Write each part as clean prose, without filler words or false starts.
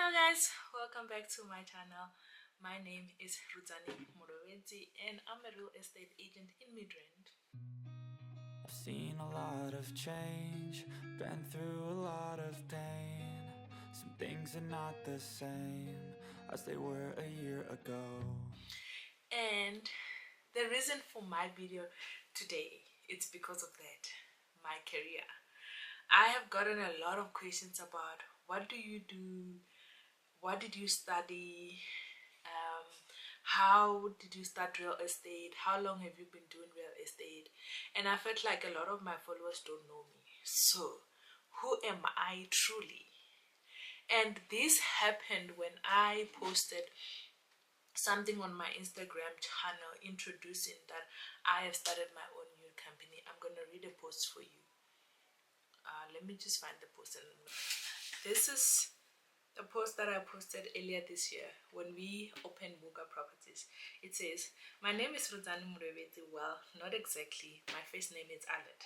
Hello guys, welcome back to my channel. My name is Ruzani Morowenzi and I'm a real estate agent in Midrand. I've seen a lot of change, been through a lot of pain. Some things are not the same as they were a year ago. And the reason for my video today is because of that, my career. I have gotten a lot of questions about what do you do, what did you study, how did you start real estate, how long have you been doing real estate, and I felt like a lot of my followers don't know me. So who am I truly? And this happened when I posted something on my Instagram channel introducing that I have started my own new company. I'm gonna read a post for you. Let me just find the post. This is a post that I posted earlier this year when we opened Muga properties. It says, "My name is Ruzani Mureveti." Well, not exactly. My first name is Alet.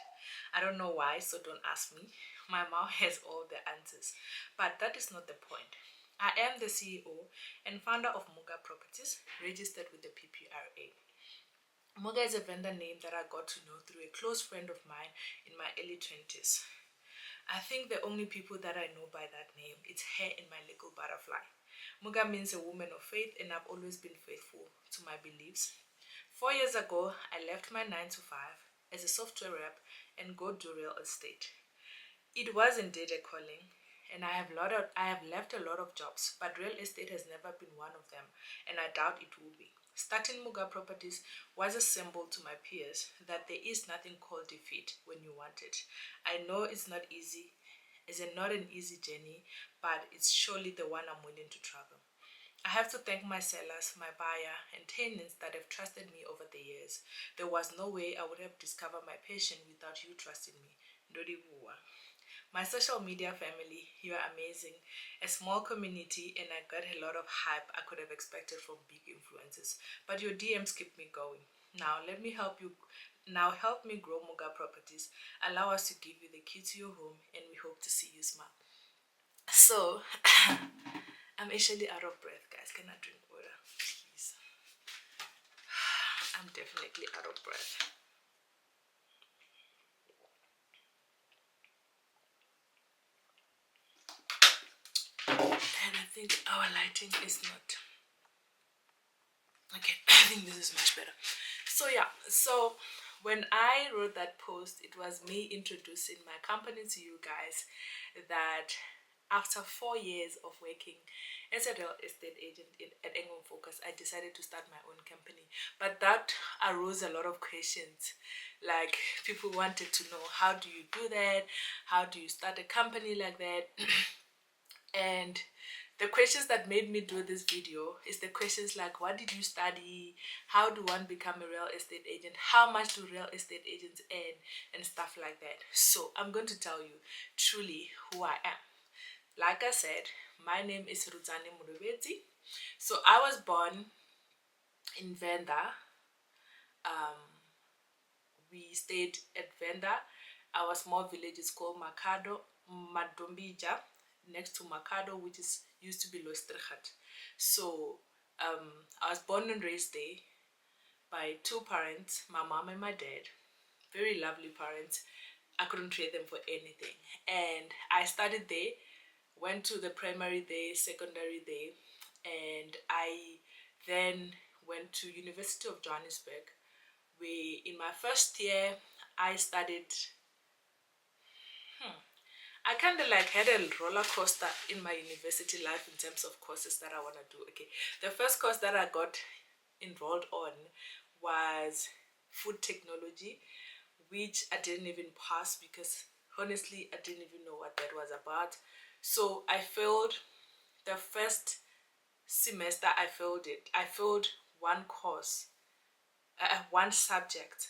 I don't know why, so don't ask me. My mom has all the answers. But that is not the point. I am the CEO and founder of Muga Properties, registered with the PPRA. Muga is a vendor name that I got to know through a close friend of mine in my early 20s. I think the only people that I know by that name is her and my legal butterfly. Muga means a woman of faith, and I've always been faithful to my beliefs. 4 years ago, I left my 9 to 5 as a software rep and go do real estate. It was indeed a calling, and I have left a lot of jobs, but real estate has never been one of them, and I doubt it will be. Starting Muga Properties was a symbol to my peers that there is nothing called defeat when you want it. I know it's not easy, not an easy journey, but it's surely the one I'm willing to travel. I have to thank my sellers, my buyer, and tenants that have trusted me over the years. There was no way I would have discovered my passion without you trusting me. Ndodibuwa. My social media family, you are amazing. A small community, and I got a lot of hype I could have expected from big influencers. But your DMs keep me going. Now let me help you. Now help me grow Muga Properties. Allow us to give you the key to your home, and we hope to see you smile. So, I'm actually out of breath, guys. Can I drink water, please? I'm definitely out of breath. And I think our lighting is not okay. I think this is much better. So yeah, so when I wrote that post, it was me introducing my company to you guys, that after 4 years of working as a real estate agent at England Focus, I decided to start my own company. But that arose a lot of questions. Like, people wanted to know, how do you do that? How do you start a company like that? And the questions that made me do this video is the questions like, what did you study? How do one become a real estate agent? How much do real estate agents earn? And stuff like that. So I'm going to tell you truly who I am. Like I said, my name is Ruzani Muruveti. So I was born in Venda. We stayed at Venda. Our small village is called Madombija, next to Makado, which is used to be Loistergat. So I was born and raised there by two parents, my mom and my dad. Very lovely parents. I couldn't trade them for anything. And I studied there, went to the primary there, secondary there, and I then went to University of Johannesburg, where in my first year I studied. I kind of like had a roller coaster in my university life in terms of courses that I want to do. Okay, the first course that I got enrolled on was food technology, which I didn't even pass because honestly I didn't even know what that was about. So I failed the first semester. I failed it. I failed one course, one subject,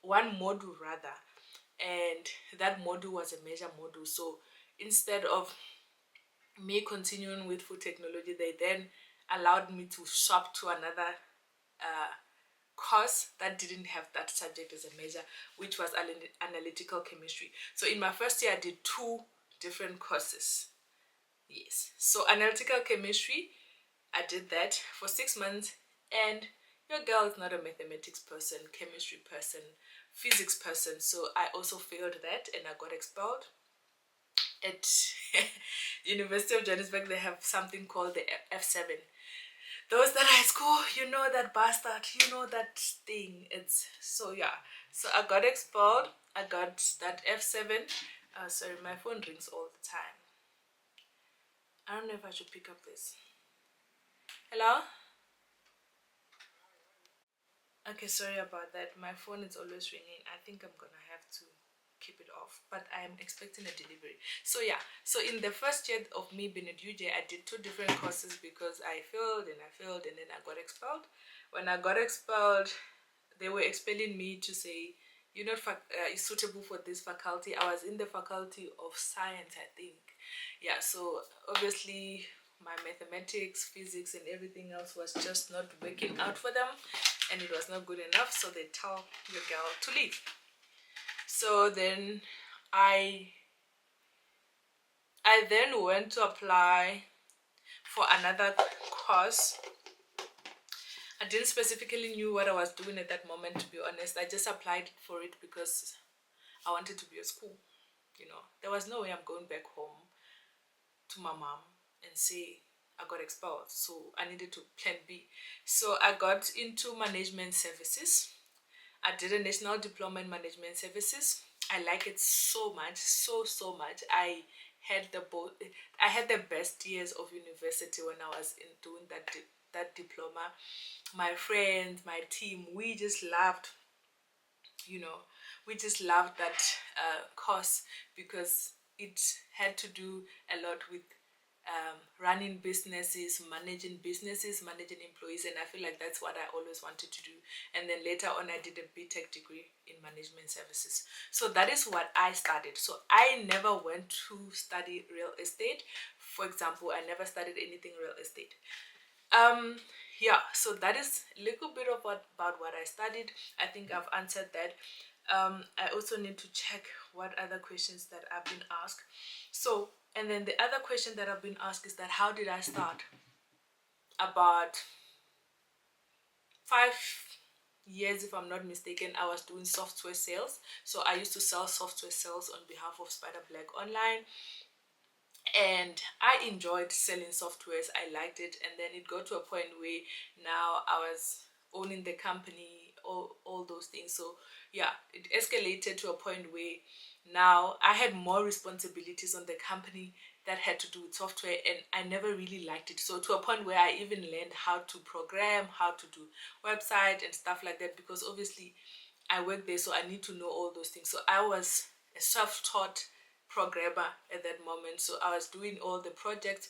one module rather, and that module was a major module. So instead of me continuing with food technology, they then allowed me to swap to another course that didn't have that subject as a major, which was analytical chemistry. So in my first year I did two different courses. Yes, So analytical chemistry, I did that for 6 months, and your girl is not a mathematics person, chemistry person, physics person. So I also failed that and I got expelled. At University of Johannesburg, they have something called the F7. Those that are at school, you know that bastard, you know that thing. It's so yeah. So I got expelled. I got that F7. Sorry, my phone rings all the time. I don't know if I should pick up this. Hello? Okay, sorry about that. My phone is always ringing. I think I'm gonna have to keep it off, but I'm expecting a delivery. So yeah, so in the first year of me being at UJ, I did 2 different courses because I failed and I failed and then I got expelled. When I got expelled, they were expelling me to say you're not suitable for this faculty. I was in the faculty of science, I think. Yeah, so obviously my mathematics, physics and everything else was just not working out for them, and it was not good enough, so they tell your girl to leave. So then I then went to apply for another course. I didn't specifically knew what I was doing at that moment, to be honest. I just applied for it because I wanted to be at school. There was no way I'm going back home to my mom and say I got expelled. So I needed to plan B. So I got into management services. I did a national diploma in management services. I like it so much, so much. I had the best years of university when I was in doing that diploma. My friends, my team, you know we just loved that course because it had to do a lot with running businesses, managing employees, and I feel like that's what I always wanted to do. And then later on, I did a BTech degree in management services. So that is what I studied. So I never went to study real estate. For example, I never studied anything real estate. um yeah, so that is a little bit of about what I studied. I think I've answered that. I also need to check what other questions that I've been asked. So, and then the other question that I've been asked is that how did I start? About 5 years, if I'm not mistaken, I was doing software sales. So I used to sell software sales on behalf of Spider Black Online, and I enjoyed selling softwares. I liked it, and then it got to a point where now I was owning the company, all those things. So yeah, it escalated to a point where now I had more responsibilities on the company that had to do with software, and I never really liked it. So to a point where I even learned how to program, how to do website and stuff like that, because obviously I work there, so I need to know all those things. So I was a self-taught programmer at that moment. So I was doing all the projects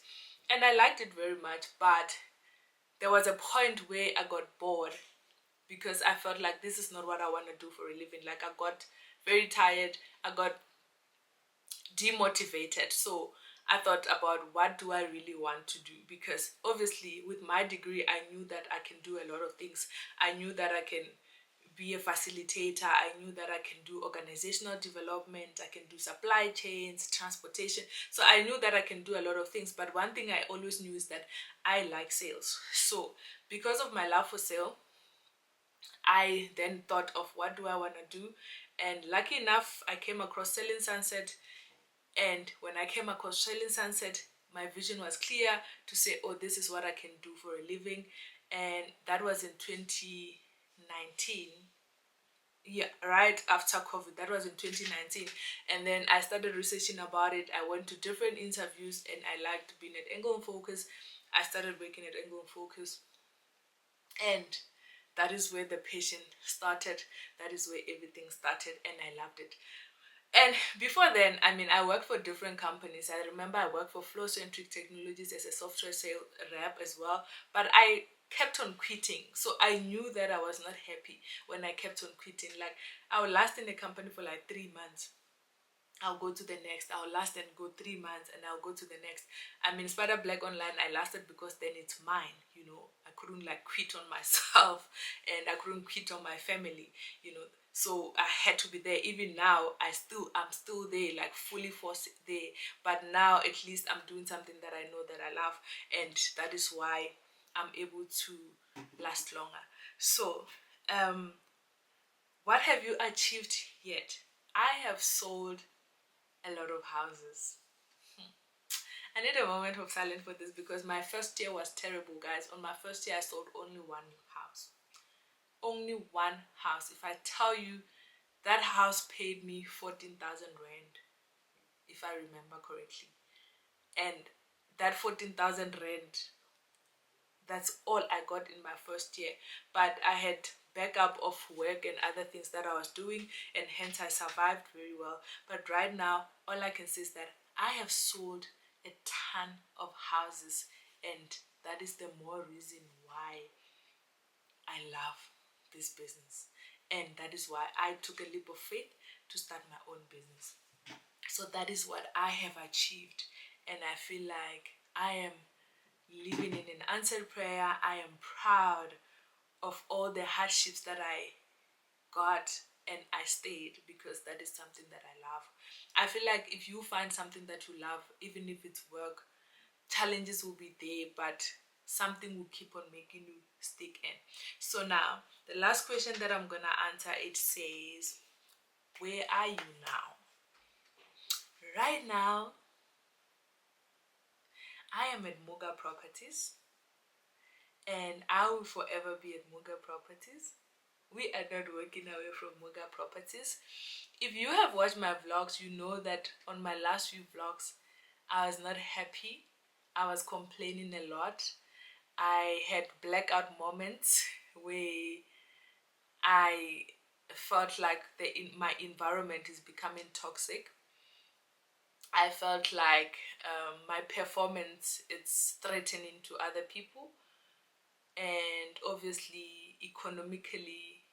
and I liked it very much. But there was a point where I got bored because I felt like this is not what I want to do for a living. Like I got very tired, I got demotivated. So I thought about what do I really want to do, because obviously with my degree I knew that I can do a lot of things. I knew that I can be a facilitator. I knew that I can do organizational development, I can do supply chains, transportation. So I knew that I can do a lot of things. But one thing I always knew is that I like sales. So because of my love for sale, I then thought of what do I want to do. And lucky enough, I came across Selling Sunset. And when I came across Selling Sunset, my vision was clear to say, oh, this is what I can do for a living. And that was in 2019. Yeah, right after COVID. That was in 2019. And then I started researching about it. I went to different interviews and I liked being at Angle and Focus. I started working at Angle and Focus. And that is where the passion started. That is where everything started, and I loved it. And before then, I mean, I worked for different companies. I remember I worked for Flow Centric Technologies as a software sales rep as well. But I kept on quitting. So I knew that I was not happy when I kept on quitting. Like, I would last in the company for like 3 months. I'll go to the next. I'll last and go 3 months and I'll go to the next. I mean, Spider Black Online, I lasted because then it's mine, you know. I couldn't like quit on myself and I couldn't quit on my family, you know. So I had to be there. Even now, I'm still there, like fully forced there. But now at least I'm doing something that I know that I love, and that is why I'm able to last longer. So, what have you achieved yet? I have sold a lot of houses. I need a moment of silence for this because my first year was terrible, guys. On my first year, I sold only one house. Only one house. If I tell you, that house paid me 14,000 rand, if I remember correctly. And that 14,000 rand, that's all I got in my first year. But I had backup of work and other things that I was doing, and hence I survived very well. But right now, all I can say is that I have sold a ton of houses, and that is the more reason why I love this business. And that is why I took a leap of faith to start my own business. So that is what I have achieved, and I feel like I am living in an answered prayer. I am proud of all the hardships that I got, and I stayed because that is something that I love. I feel like if you find something that you love, even if it's work, challenges will be there, but something will keep on making you stick in. So now, the last question that I'm gonna answer, it says, where are you now? Right now, I am at Muga Properties, and I will forever be at Muga Properties. We are not working away from Muga Properties. If you have watched my vlogs, you know that on my last few vlogs, I was not happy. I was complaining a lot. I had blackout moments where I felt like my environment is becoming toxic. I felt like my performance is threatening to other people, and obviously economically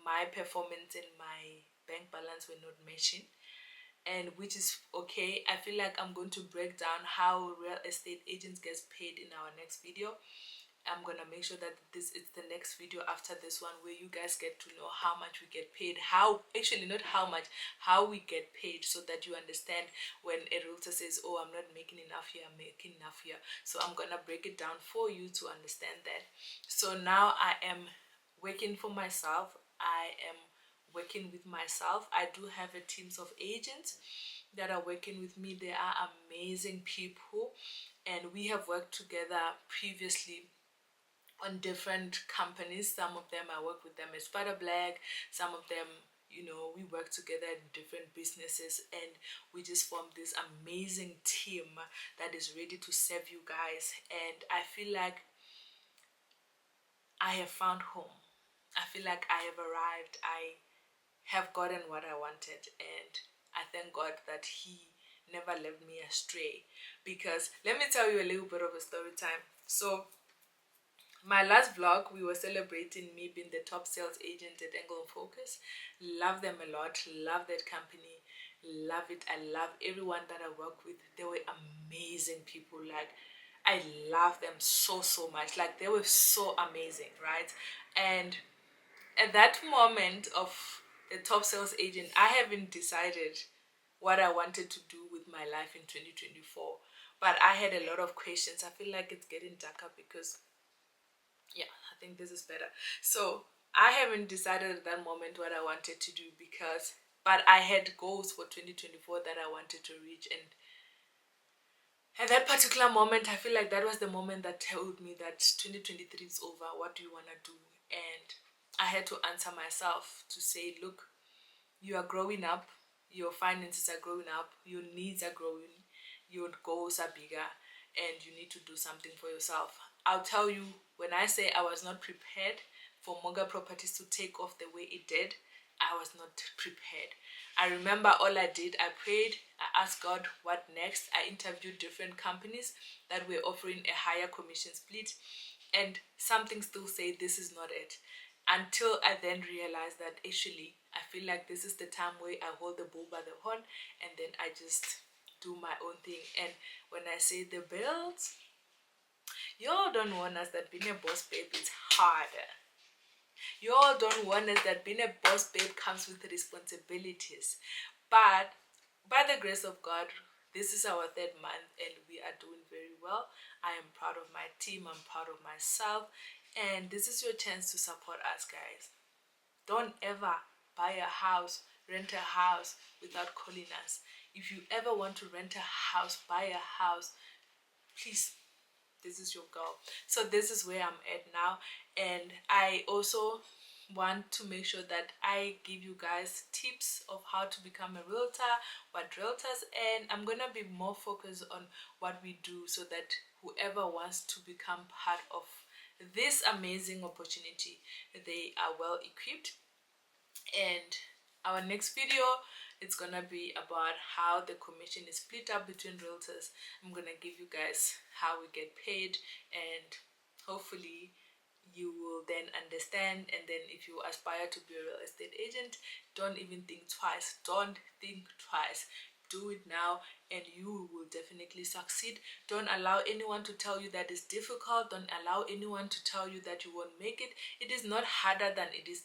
my performance and my bank balance were not matching, and which is okay. I feel like I'm going to break down how real estate agents gets paid in our next video. I'm gonna make sure that this is the next video after this one, where you guys get to know how much we get paid, how actually not how much, how we get paid, so that you understand when a realtor says, oh, I'm not making enough here, I'm making enough here. So I'm gonna break it down for you to understand that. So now I am working for myself. I am working with myself. I do have a teams of agents that are working with me. They are amazing people, and we have worked together previously on different companies. Some of them I work with them as Spider Black, some of them, you know, we work together in different businesses, and we just formed this amazing team that is ready to serve you guys. And I feel like I have found home. I feel like I have arrived. I have gotten what I wanted, and I thank God that He never left me astray. Because let me tell you a little bit of a story time. So my last vlog, we were celebrating me being the top sales agent at Angle Focus. Love them a lot. Love that company. Love it. I love everyone that I work with. They were amazing people. Like, I love them so, so much. Like, they were so amazing, right? And at that moment of the top sales agent, I haven't decided what I wanted to do with my life in 2024. But I had a lot of questions. I feel like it's getting darker because yeah, I think this is better. So I haven't decided at that moment what I wanted to do, because but I had goals for 2024 that I wanted to reach, and at that particular moment I feel like that was the moment that told me that 2023 is over. What do you want to do? And I had to answer myself to say, look, you are growing up, your finances are growing up, your needs are growing, your goals are bigger, and you need to do something for yourself. I'll tell you, when I say I was not prepared for Muga Properties to take off the way it did, I was not prepared. I remember all I did, I prayed, I asked God what next. I interviewed different companies that were offering a higher commission split, and something still said this is not it. until I then realized that actually I feel like this is the time where I hold the bull by the horn, and then I just do my own thing. And when I say the bills, y'all don't want us that being a boss babe is harder. Y'all don't want us that being a boss babe comes with responsibilities. But by the grace of God, this is our third month and we are doing very well. I am proud of my team, I'm proud of myself, and this is your chance to support us, guys. Don't ever buy a house, rent a house without calling us. If you ever want to rent a house, buy a house, please, this is your goal. So this is where I'm at now, and I also want to make sure that I give you guys tips of how to become a realtor, what realtors, and I'm gonna be more focused on what we do so that whoever wants to become part of this amazing opportunity, they are well equipped. And our next video, it's gonna be about how the commission is split up between realtors. I'm gonna give you guys how we get paid, and hopefully you will then understand. And then if you aspire to be a real estate agent, don't even think twice. Don't think twice. Do it now and you will definitely succeed. Don't allow anyone to tell you that it's difficult. Don't allow anyone to tell you that you won't make it. It is not harder than it is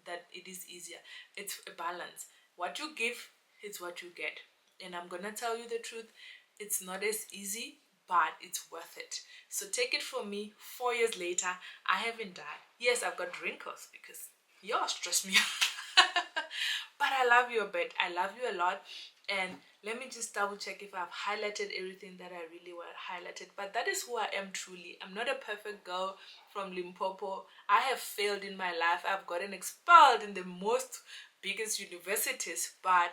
that it is easier. It's a balance. What you give is what you get. And I'm gonna tell you the truth, it's not as easy, but it's worth it. So take it from me, 4 years later, I haven't died. Yes, I've got wrinkles because y'all stress me out. But I love you a bit. I love you a lot. And let me just double check if I've highlighted everything that I really want highlighted. But that is who I am truly. I'm not a perfect girl from Limpopo. I have failed in my life. I've gotten expelled in the most biggest universities. But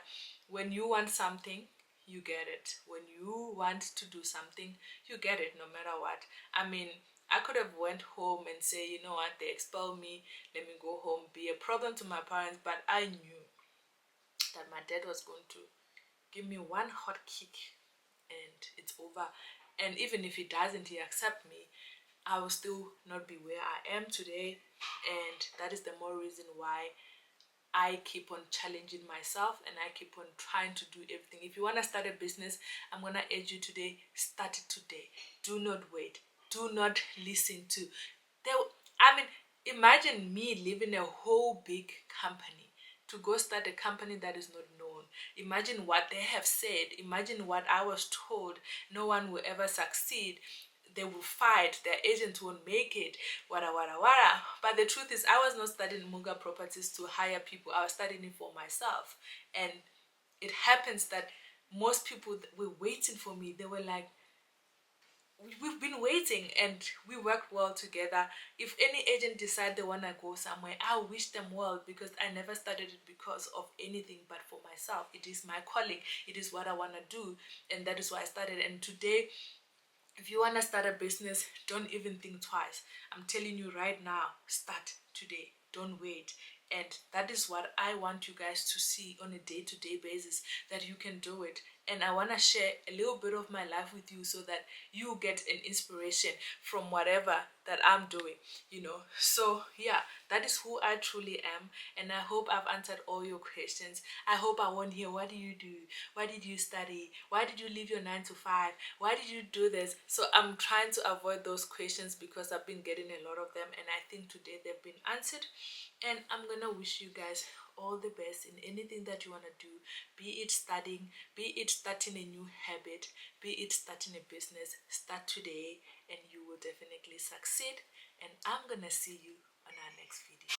when you want something, you get it. When you want to do something, you get it no matter what. I mean, I could have went home and say, you know what, they expelled me, let me go home, be a problem to my parents. But I knew that my dad was going to give me one hot kick and it's over. And even if he doesn't, he accept me, I will still not be where I am today. And that is the more reason why I keep on challenging myself and I keep on trying to do everything. If you want to start a business, I'm going to urge you today, start it today. Do not wait. Do not listen to I mean, imagine me leaving a whole big company to go start a company that is not known. Imagine what they have said. Imagine what I was told. No one will ever succeed. They will fight. Their agents won't make it. Wada wada wada. But the truth is, I was not studying Muga properties to hire people. I was studying it for myself. And it happens that most people were waiting for me. They were like, we've been waiting and we worked well together. If any agent decide they want to go somewhere, I wish them well, because I never started it because of anything but for myself. It is my calling. It is what I want to do, and that is why I started. And today, if you want to start a business, don't even think twice. I'm telling you right now, start today. Don't wait. And that is what I want you guys to see on a day-to-day basis, that you can do it. And I want to share a little bit of my life with you so that you get an inspiration from whatever that I'm doing, you know. So yeah, that is who I truly am. And I hope I've answered all your questions. I hope I won't hear, what do you do? Why did you study? Why did you leave your 9 to 5? Why did you do this? So I'm trying to avoid those questions because I've been getting a lot of them, and I think today they've been answered. And I'm gonna wish you guys all the best in anything that you want to do, be it studying, be it starting a new habit, be it starting a business. Start today and you will definitely succeed. And I'm gonna see you on our next video.